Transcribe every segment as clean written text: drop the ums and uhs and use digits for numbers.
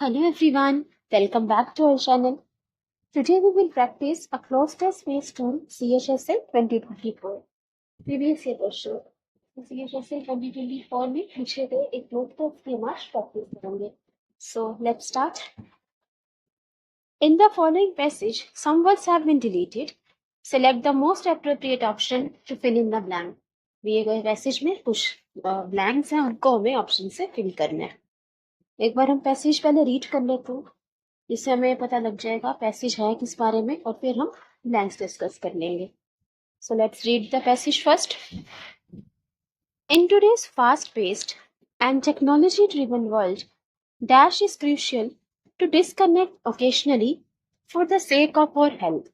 Hello everyone, welcome back to our channel. Today we will practice a cloze test based on CHSL 2024. Previous year question. CHSL 2024 में पूछे गए एक cloze test की हम आज practice करेंगे. So let's start. In the following passage, some words have been deleted. Select the most appropriate option to fill in the blank. दिए गए पैसेज में कुछ ब्लैंक्स हैं, उनको हमें ऑप्शन से फिल करना है. एक बार हम पैसेज पहले रीड कर लेते हैं, इससे हमें पता लग जाएगा पैसेज है किस बारे में, और फिर हम ब्लैंक्स डिस्कस कर लेंगे. So let's read the passage first. In today's fast-paced and technology-driven world, dash is crucial to disconnect occasionally for the sake of our health.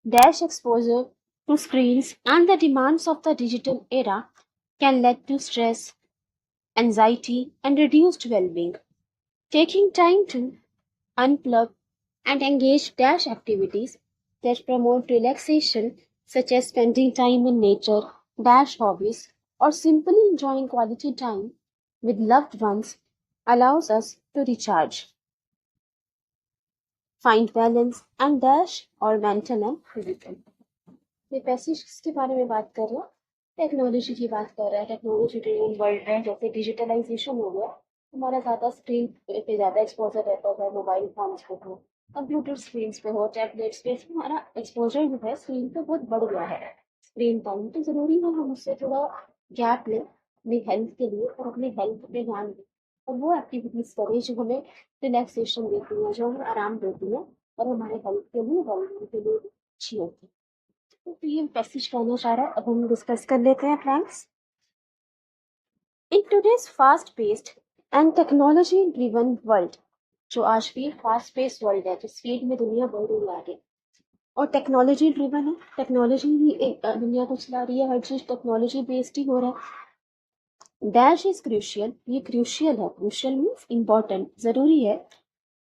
Dash exposure to screens and the demands of the digital era can lead to stress, anxiety, and reduced well-being. Taking time to unplug and engage dash activities that promote relaxation, such as spending time in nature, dash hobbies, or simply enjoying quality time with loved ones, allows us to recharge, find balance, and dash our mental and physical. ये passage किसके बारे में बात कर रहा है? Technology की बात कर रहा है. टेक्नोलॉजी ड्रिवन वर्ल्ड में जैसे डिजिटलाइजेशन हो गया, हमारा ज़्यादा स्क्रीन पे ज़्यादा एक्सपोजर रहता है, मोबाइल फोन्स पे हो, कंप्यूटर स्क्रीन पे हो, टैबलेट्स पे, हमारा एक्सपोजर जो है स्क्रीन पे बहुत बढ़ गया है. स्क्रीन टाइम तो ज़रूरी है हम उससे थोड़ा गैप लें अपनी हेल्थ के लिए और अपनी हेल्थ पे ध्यान दें और वो एक्टिविटीज़ करें जो हमें रिलैक्सेशन देती हैं, जो हमें आराम देती हैं और हमारे हेल्थ के लिए वेलबींग के लिए अच्छी होती है. तो ये पैसेज कहना चाह रहा है. अब हम डिस्कस कर लेते हैं friends. In today's fast paced and technology driven world, जो आज भी फास्ट पेस्ड वर्ल्ड है, जिस स्पीड में दुनिया बढ़ रही है आगे, और टेक्नोलॉजी ड्रिवन है, टेक्नोलॉजी ही दुनिया को चला रही है, हर चीज टेक्नोलॉजी बेस्ड ही हो रहा है. डैश इज क्रूशियल, ये क्रूशियल है. क्रूशियल मीन्स इंपॉर्टेंट, जरूरी है.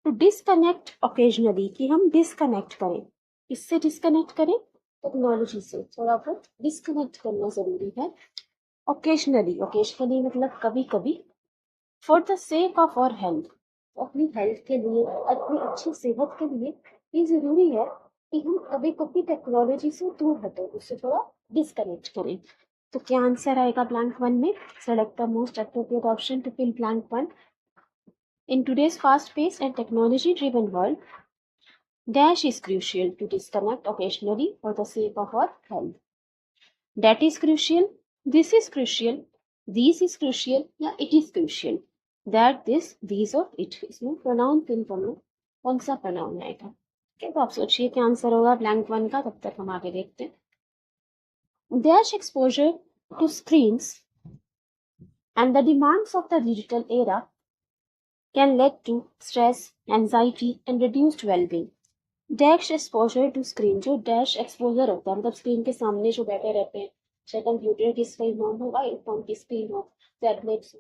टू डिस्कनेक्ट ओकेजनली, कि हम डिस्कनेक्ट करें. किससे डिस्कनेक्ट करें? टेक्नोलॉजी से थोड़ा बहुत डिस्कनेक्ट करना जरूरी है. ओकेजनली, ओकेजनली मतलब कभी कभी. For the sake of our health, अपनी हेल्थ के लिए, अपनी अच्छी सेहत के लिए ये जरूरी है कि हम कभी कभी टेक्नोलॉजी से दूर हटें, उससे थोड़ा डिस्कनेक्ट करें. तो क्या आंसर आएगा ब्लैंक वन में? Select the most appropriate option to fill blank one. In today's fast pace and technology driven world, dash is crucial to disconnect occasionally for the sake of our health. That is crucial, this is crucial, these is crucial या it is crucial. That, this, these और it. इसमें pronoun fill करना, कौन सा pronoun आएगा. ठीक है, तो आप सोचिए क्या आंसर होगा ब्लैंक वन का. तब तक हम आगे देखते हैं. Dash exposure to screens and the demands of the digital era can lead to stress, anxiety and reduced well-being. Dash exposure to screen, जो डैश एक्सपोजर होता है मतलब स्क्रीन के सामने जो बैठे रहते हैं, चाहे कंप्यूटर की स्क्रीन हो, मोबाइल फोन की स्क्रीन हो, टैबलेट्स,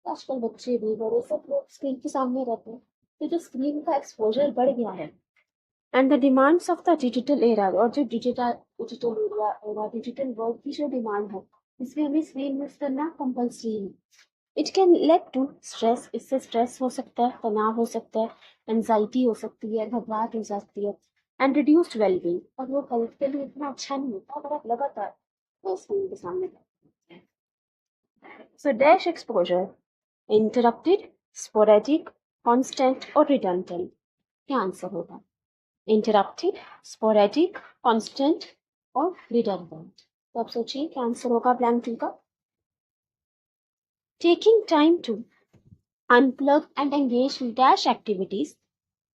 आजकल बच्चे भी बड़े सब लोग स्क्रीन के सामने रहते हैं. तो जो स्क्रीन का एक्सपोजर बढ़ गया है, and the demands of the digital era, और जो डिजिटल एरा डिजिटल वर्ल्ड की जो डिमांड है, इसमें हमें स्क्रीन यूज करना कंपल्सरी है. It can lead to stress, इससे स्ट्रेस हो सकता है, तनाव हो सकता है, एंजाइटी हो सकती है, घबराहट हो सकती है, एंड रिड्यूस्ड वेलबींग, और वो हेल्थ के लिए इतना अच्छा नहीं होता अगर आप लगातार स्क्रीन के सामने. सो dash exposure, interrupted, sporadic, constant और रिडंडेंट. क्या आंसर होगा? इंटरप्टेड, स्पोरेडिक, कांस्टेंट और रिडंडेंट. तो आप सोचिए क्या आंसर होगा ब्लैंक टू का. Taking time to unplug and engage in dash activities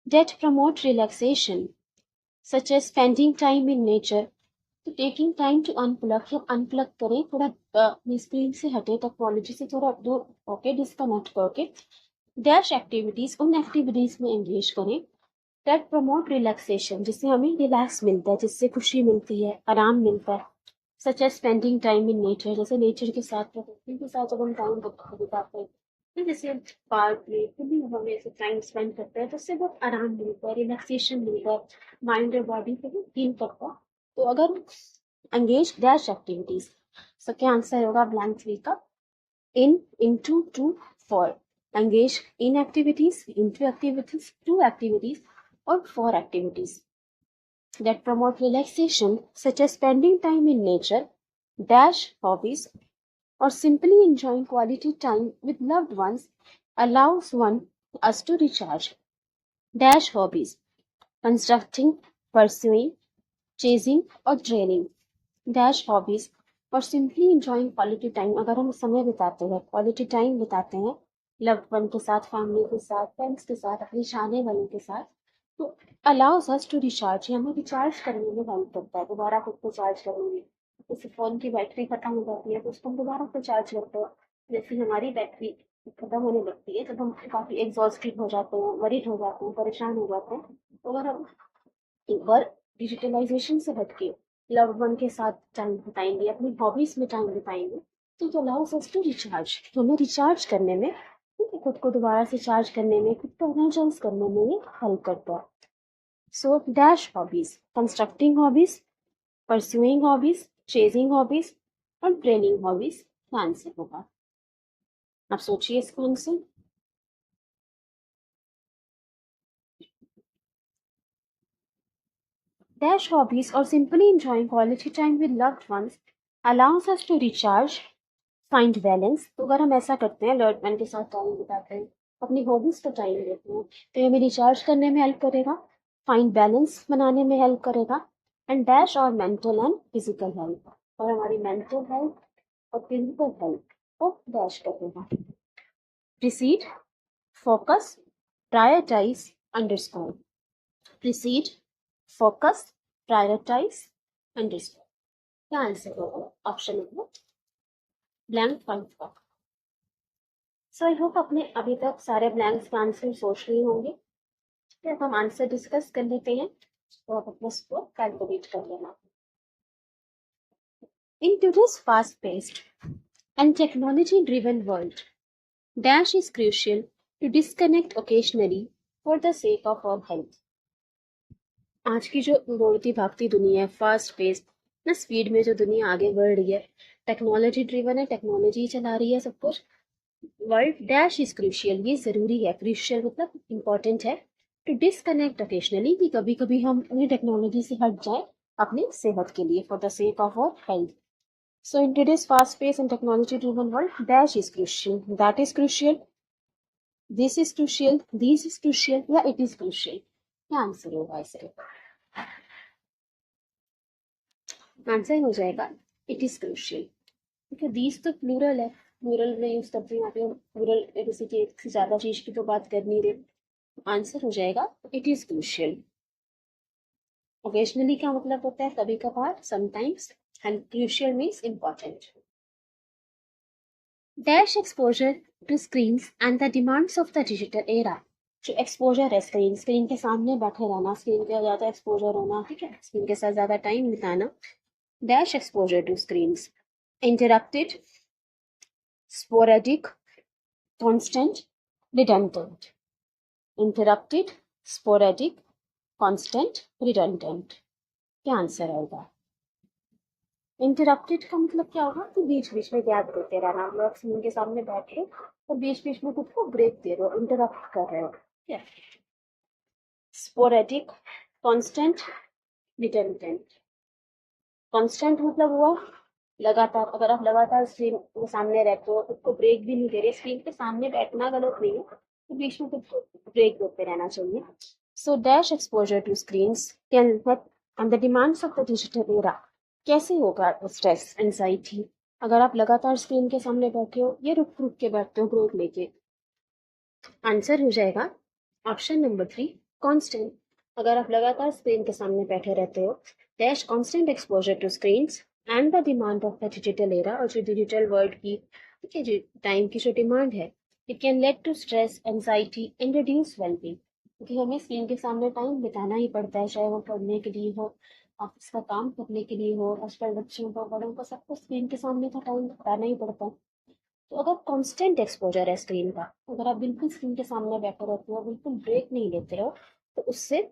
that promote relaxation, such as spending time in nature. तो taking time to unplug, या unplug करें, थोड़ा स्क्रीन से हटे, टेक्नोलॉजी से थोड़ा दूर होके डिस्कनेक्ट करके डैश एक्टिविटीज, उन एक्टिविटीज में एंगेज करें that promote relaxation, जिससे हमें रिलैक्स मिलता है, जिससे खुशी मिलती है, आराम मिलता है. Such as spending time in nature, जैसे नेचर के साथ, प्रकृति के साथ जब हम टाइम बिताते हैं, जैसे पार्क में कभी हमें ऐसे टाइम स्पेंड करते हैं, तो उससे बहुत आराम मिलता है, रिलैक्सेशन मिलता है, माइंड और बॉडी को भी फील करता है. तो अगर एंगेज डैश एक्टिविटीज, तो क्या आंसर होगा ब्लैंक थ्री का? In, into, to, for. engage in activities, into activities, to activities, or for activities that promote relaxation, such as spending time in nature, dash hobbies, or simply enjoying quality time with loved ones allows one us to recharge. Dash hobbies, constructing, pursuing, chasing और training dash hobbies और simply enjoying quality time अगर हम समय बिताते हैं quality time बिताते हैं loved one के साथ फैमिली के साथ फ्रेंड्स के साथ अपने चाहने वालों के साथ तो अलाउज अस टू रिचार्ज हमें रिचार्ज करने में हेल्प करता है दोबारा खुद को चार्ज करने में जैसे फ़ोन की बैटरी खत्म हो जाती है तो उसको हम दोबारा से चार्ज करते हैं जैसे हमारी बैटरी खत्म होने लगती है जब हम काफ़ी एग्जॉस्टेड हो जाते हैं वरीड हो जाते हैं परेशान हो जाते हैं तो अगर हम एक बार डिजिटलाइजेशन से हटके लव्ड वन के साथ टाइम बिताएंगे अपनी हॉबीज में टाइम बिताएंगे तो अलाउस अस टू रिचार्ज तो हमें रिचार्ज करने में खुद को दोबारा से चार्ज करने में खुद को एनर्जाइज करने में ये हेल्प करता है so dash hobbies constructing hobbies pursuing hobbies chasing hobbies और ट्रेनिंग हॉबीज का आंसर होगा आप सोचिए इसका answer Dash hobbies or simply enjoying quality time with loved ones allows us to recharge, find balance. तो अगर हम ऐसा करते हैं लव्ड वन के साथ टाइम बिताते हैं अपनी हॉबीज को टाइम देते हैं तो ये हमें रिचार्ज करने में हेल्प करेगा फाइंड बैलेंस बनाने में हेल्प करेगा एंड डैश और मेंटल एंड फिजिकल हेल्थ और हमारी मेंटल हेल्थ और फिजिकल हेल्थ को डैश करेगा precede focus prioritise underscore precede focus prioritise underscore क्या आंसर होगा ऑप्शन नंबर ब्लैंक 5 का सो आई होप अपने अभी तक सारे ब्लैंक्स का आंसर सोच लिए होंगे फिर हम आंसर डिस्कस कर लेते हैं तो आप अपना स्कोर कैलकुलेट कर लेना in today's fast paced and technology driven world dash is crucial to disconnect occasionally for the sake of our health आज की जो दौड़ती भागती दुनिया है फास्ट पेस ना स्पीड में जो दुनिया आगे बढ़ रही है टेक्नोलॉजी ड्रिवन है टेक्नोलॉजी चला रही है सब कुछ वर्ल्ड डैश इज क्रूशियल ये ज़रूरी है क्रूशियल मतलब इम्पॉर्टेंट है टू डिस्कनेक्ट ओकेजनली कि कभी कभी हम अपनी टेक्नोलॉजी से हट जाए अपनी सेहत के लिए for the sake of our health so in today's fast pace and technology driven world dash is crucial that is crucial this is crucial this is crucial या इट इज क्रूशियल क्या answer होगा इसे answer हो जाएगा it is crucial क्योंकि these तो plural है plural में यूज करते हैं यहाँ पे प्लूरल किसी की एक से ज्यादा चीज की तो बात कर नहीं रहे आंसर हो जाएगा इट इज क्रूशियल ओकेजनली का मतलब होता है कभी कभार sometimes and crucial means important dash exposure to screens and the demands of the digital era जो एक्सपोजर है स्क्रीन के सामने बैठे रहना स्क्रीन के ज़्यादा एक्सपोजर होना ठीक है स्क्रीन के साथ ज़्यादा टाइम बिताना dash exposure to screens interrupted sporadic constant redundant interrupted sporadic constant redundant क्या आंसर आएगा इंटरप्टेड का मतलब क्या होगा कि बीच बीच में गैप देते रहना हम लोग स्क्रीन के सामने बैठ के और बीच बीच में खुद को ब्रेक दे रहे हो इंटरप्ट कर रहे हो ठीक है स्पोरेडिक कांस्टेंट रिडंडेंट कांस्टेंट मतलब हुआ लगातार अगर आप लगातार स्क्रीन के सामने रहते हो खुद को ब्रेक भी नहीं दे रहे स्क्रीन के सामने बैठना गलत नहीं है तो बीच में खुद को ब्रेक देते रहना चाहिए so dash exposure to screens can and the demands of the digital era कैसे होगा स्ट्रेस एंजाइटी अगर आप लगातार स्क्रीन के सामने बैठे हो या रुक रुक के बैठते हो ब्रेक लेके आंसर हो जाएगा ऑप्शन नंबर 3 कांस्टेंट अगर आप लगातार स्क्रीन के सामने बैठे रहते हो dash constant exposure to screens and the demand of the digital era और जो डिजिटल वर्ल्ड की ठीक है जो टाइम की जो डिमांड है it can lead to stress anxiety and reduce wellbeing क्योंकि हमें स्क्रीन के सामने टाइम बिताना ही पड़ता है चाहे वो पढ़ने के लिए हो ऑफिस का काम करने के लिए हो आजकल बच्चों को बड़ों को सबको स्क्रीन के सामने तो टाइम बिताना ही पड़ता है तो अगर कांस्टेंट एक्सपोजर है स्क्रीन का अगर आप बिल्कुल स्क्रीन के सामने बैठे रहते हो बिल्कुल ब्रेक नहीं लेते हो तो उससे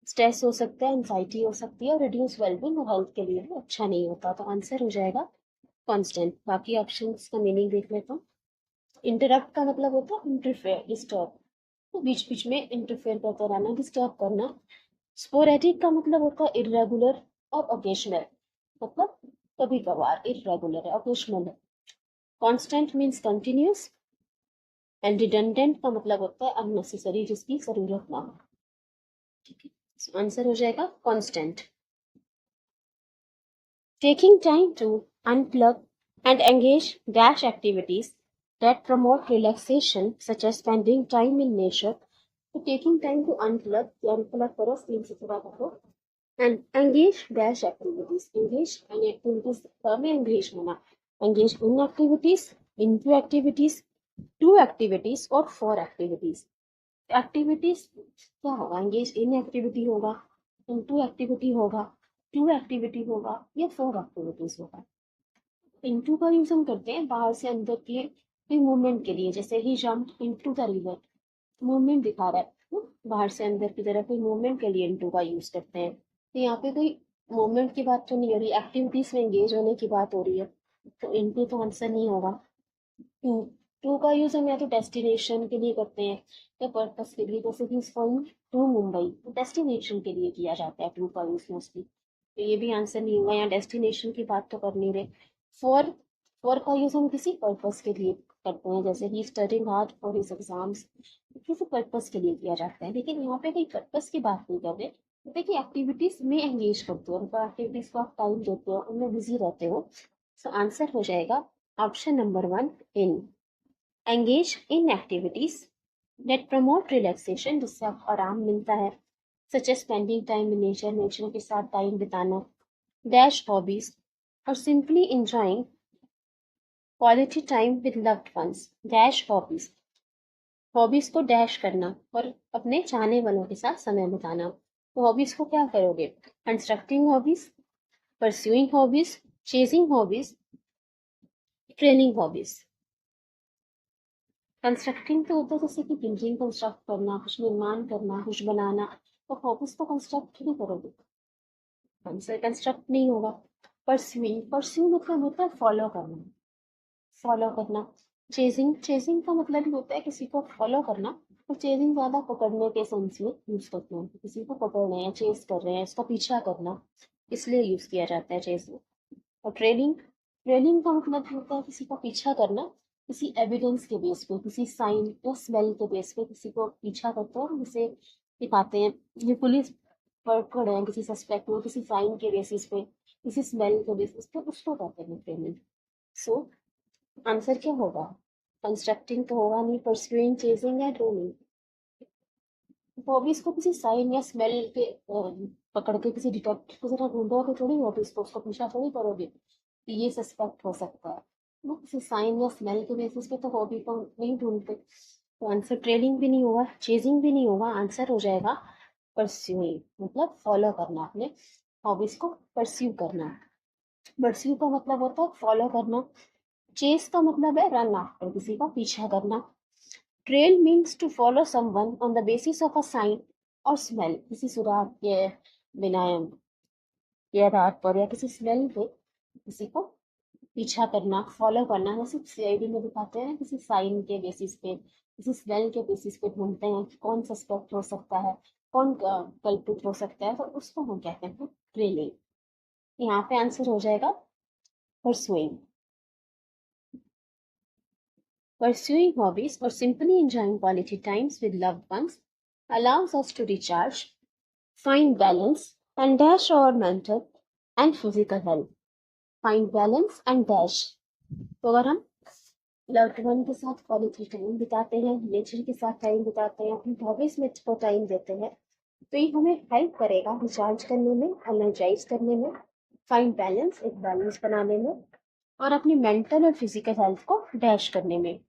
स्ट्रेस हो सकता है एंजाइटी हो सकती है और रिड्यूस वेलबींग और हेल्थ के लिए भी अच्छा नहीं होता तो आंसर हो जाएगा कांस्टेंट बाकी ऑप्शंस का मीनिंग देख लेता हूँ इंटरप्ट का मतलब होता है इंटरफेयर, डिस्टर्ब, तो बीच बीच में इंटरफेयर करते रहना, डिस्टर्ब करना। स्पोरेडिक का मतलब होता है इरेगुलर और ओकेशनल, मतलब कभी कभार, इरेगुलर है, ओकेशनल है। Constant means continuous, and redundant का मतलब होता है अननेसेसरी, जिसकी जरूरत ना हो। ठीक है, आंसर हो जाएगा constant. Taking time to unplug and engage dash activities that promote relaxation, such as spending time in nature. So taking time to unplug करो, स्क्रीन से थोड़ा करो, and engage dash activities. Engage in activities में engage होना. Engage in activities, into activities, to activities और for activities. Activities क्या होगा? Engage in activity होगा, इनटू एक्टिविटी होगा, टू एक्टिविटी होगा, या फोर एक्टिविटीज होगा। इनटू का यूज हम करते हैं बाहर से अंदर के कोई मूवमेंट के लिए, जैसे ही jump into the river, movement दिखा रहा है, बाहर से अंदर की तरफ कोई मूवमेंट के लिए इनटू का यूज करते हैं। तो यहाँ पे कोई मूवमेंट की बात तो नहीं हो रही, एक्टिविटीज में एंगेज होने की बात हो रही है, तो इनटू तो आंसर नहीं होगा। टू, टू का यूज हम या तो डेस्टिनेशन के लिए करते हैं या पर्पस के लिए, जैसे कि फ्रॉम टू मुंबई, तो डेस्टिनेशन के लिए किया जाता है टू का यूज मोस्टली, तो ये भी आंसर नहीं होगा, यहाँ डेस्टिनेशन की बात तो कर नहीं रहे। फॉर, फॉर का यूज हम किसी पर्पस के लिए करते हैं, जैसे ही studying hard for his exams, किसी पर्पस के लिए किया जाता है, लेकिन यहाँ पे कोई पर्पस की बात नहीं कर रहे। देखिए एक्टिविटीज में एंगेज करते हो, उनको एक्टिविटीज को आप टाइम देते हो, उनमें बिजी रहते हो। सो आंसर हो जाएगा option number 1, in. Engage in activities that promote relaxation, जिससे आपको आराम मिलता है, such as spending time in nature, nature के साथ टाइम बिताना, डैश हॉबीज, और simply enjoying quality time with loved ones, dash hobbies. Hobbies को डैश करना और अपने चाहने वालों के साथ समय बिताना। तो हॉबीज को क्या करोगे? Constructing hobbies, pursuing hobbies, chasing hobbies, training hobbies. Constructing तो होता है जैसे कि बिल्डिंग कंस्ट्रक्ट करना, कुछ निर्माण करना, कुछ बनाना, तो हॉबीज तो कंस्ट्रक्ट नहीं करोगे, आंसर कंस्ट्रक्ट नहीं होगा। परस्यूइंग, परस्यू मतलब होता है फॉलो करना, फॉलो करना। चेजिंग, चेजिंग का मतलब ही होता है किसी को फॉलो करना, और चेजिंग ज्यादा पकड़ने के सेंस में यूज करते हैं, किसी को पकड़ रहे हैं, चेज कर रहे हैं, इसका पीछा करना, इसलिए यूज किया जाता है चेजिंग। और ट्रेलिंग, ट्रेलिंग का मतलब होता है किसी का पीछा करना, किसी एविडेंस के बेस पे, किसी साइन या स्मेल के बेस पे किसी को पीछा करते हैं, जिसे दिखाते हैं ये पुलिस पकड़ रहे हैं किसी सस्पेक्ट को, किसी साइन के बेसिस पे, किसी स्मेल के बेसिस पे, उसको कहते हैं ट्रेलिंग। सो आंसर क्या होगा? कंस्ट्रक्टिंग तो होगा नहीं, परस्यूइंग, चेजिंग या ट्रेलिंग। हॉबीज को किसी साइन या स्मेल के पकड़ के किसी डिटेक्टिव की तरह ढूंढोगे थोड़ी, हॉबीज को उसको पीछा थोड़ी करोगे कि ये सस्पेक्ट हो सकता है, वो किसी साइन या स्मेल के बेसिस पे तो हॉबी को नहीं ढूंढते। तो आंसर ट्रेलिंग भी नहीं होगा, चेजिंग भी नहीं होगा, आंसर हो जाएगा परस्यूइंग, मतलब फॉलो करना, अपने हॉबीज को परस्यू करना। परस्यू का मतलब होता है फॉलो करना, चेस का मतलब है रन आफ्टर, किसी का पीछा करना। Trail means to follow someone on the basis of a sign और स्मेल, किसी सुराग के बिना के आधार पर या किसी स्मेल पे किसी को पीछा करना, फॉलो करना, जैसे सीआईडी में दिखाते हैं किसी साइन के बेसिस पे, किसी स्मेल के बेसिस पे ढूंढते हैं कि कौन सस्पेक्ट हो सकता है, कौन कल्पित हो सकता है, तो उसको हम कहते हैं ट्रेलिंग। यहाँ पे आंसर हो जाएगा pursuing. Pursuing hobbies or simply enjoying quality times with loved ones allows us to recharge, find balance, and dash our mental and physical health. Find balance and dash. तो अगर हम लव्ड वन के साथ quality time बिताते हैं, nature के साथ time बिताते हैं, अपनी हॉबीज में को टाइम देते हैं, तो ये हमें हेल्प करेगा रिचार्ज करने में, एनर्जाइज करने में, फाइंड बैलेंस, एक बैलेंस बनाने में, और अपनी मेंटल और फिजिकल हेल्थ को डैश करने में।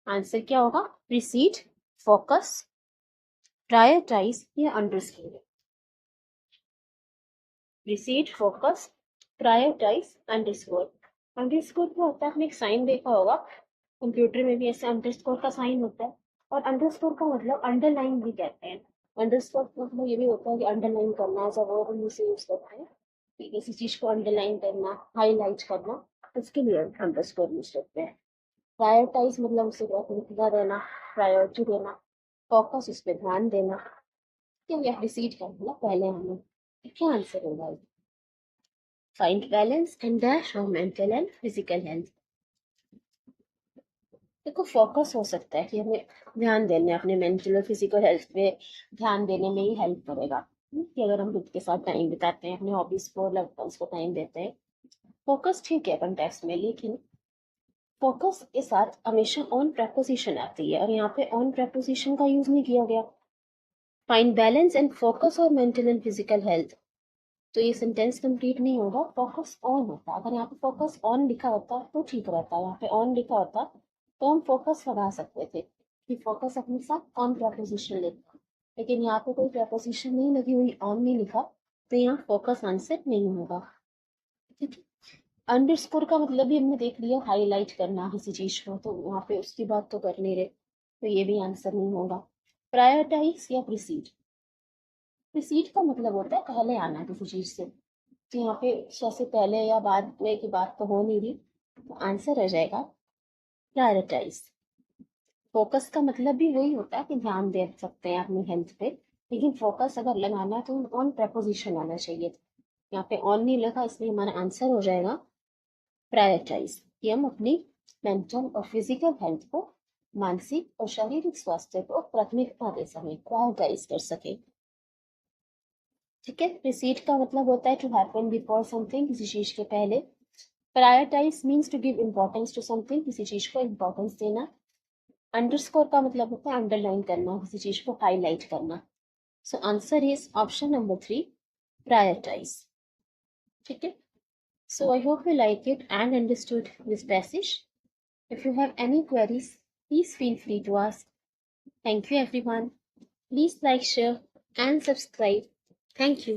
आंसर क्या होगा? प्रीसीड, फोकस, प्रायोरिटाइज या understand. Precede, focus, prioritise, underscore. Underscore क्या होता है? आपने एक साइन देखा होगा, कंप्यूटर में भी ऐसे अंडरस्कोर का साइन होता है, और अंडरस्कोर का मतलब अंडरलाइन भी कहते हैं। अंडरस्कोर का मतलब ये भी होता है कि अंडरलाइन करना, जब वो हम इसे यूज करते हैं कि किसी चीज को अंडरलाइन करना, हाईलाइट करना, उसके लिए अंडरस्कोर यूज करते हैं। प्रायोरिटाइज मतलब उसे प्राथमिकता देना, प्रायोरिटी देना, फोकस उस पर ध्यान देना। ठीक है, प्रिसीड कर दिया पहले हमने, क्या आंसर होगा? Find balance and dash of mental and physical health. देखो फोकस हो सकता है कि हमें ध्यान देने अपने मेंटल और फिजिकल हेल्थ पे ध्यान देने में ही हेल्प करेगा। कि अगर हम खुद के साथ टाइम बिताते हैं, अपने हॉबीज को, लव्ड वंस को टाइम देते हैं, फोकस ठीक है कंटेक्स्ट में, लेकिन फोकस के साथ हमेशा ऑन प्रेपोजिशन आती है और यहाँ पे ऑन प्रेपोजिशन का यूज नहीं किया गया। फाइंड बैलेंस एंड फोकस और मेंटल एंड फिजिकल हेल्थ, तो ये सेंटेंस कंप्लीट नहीं होगा, फोकस ऑन होता। अगर यहाँ पे फोकस ऑन लिखा होता तो ठीक रहता, यहाँ पे ऑन लिखा होता तो हम फोकस लगा सकते थे कि फोकस अपने साथ ऑन प्रपोजिशन लेता, लेकिन यहाँ पे कोई प्रपोजिशन नहीं लगी हुई, ऑन नहीं लिखा, तो यहाँ फोकस आंसर नहीं होगा। ठीक है, अंडरस्कोर का मतलब भी हमने देख लिया, हाईलाइट करना किसी चीज को, तो वहाँ पे उसकी बात तो कर नहीं रहे, तो ये भी आंसर नहीं होगा। प्रायोरिटाइज या प्रिसीड, प्रिसीड का मतलब होता है पहले आना किसी चीज से, तो यहाँ पे जैसे पहले या बाद में की बात तो हो नहीं रही, तो आंसर आ जाएगा प्रायोरिटाइज। फोकस का मतलब भी वही होता है कि ध्यान दे सकते हैं अपनी हेल्थ पे, लेकिन फोकस अगर लगाना है तो ऑन प्रपोजिशन आना चाहिए। यहाँ पे ऑन नहीं लगा, इसलिए हमारा आंसर हो जाएगा प्रायोरिटाइज, कि हम अपनी मेंटल और फिजिकल हेल्थ को, मानसिक और शारीरिक स्वास्थ्य को प्राथमिकता दे सकें, प्रायोरिटाइज कर सकें। ठीक है, प्रीसीड का मतलब होता है टू हैपन बिफोर समथिंग, किसी चीज के पहले। Prioritise means to give importance to something, किसी चीज को इम्पोर्टेंस देना। अंडरस्कोर का मतलब होता है अंडरलाइन करना, किसी चीज को हाईलाइट करना। So answer is option number 3, prioritise. ठीक है, so I hope you like it and understood this passage. If you have any queries, please feel free to ask. Thank you everyone. Please like, share and subscribe. Thank you.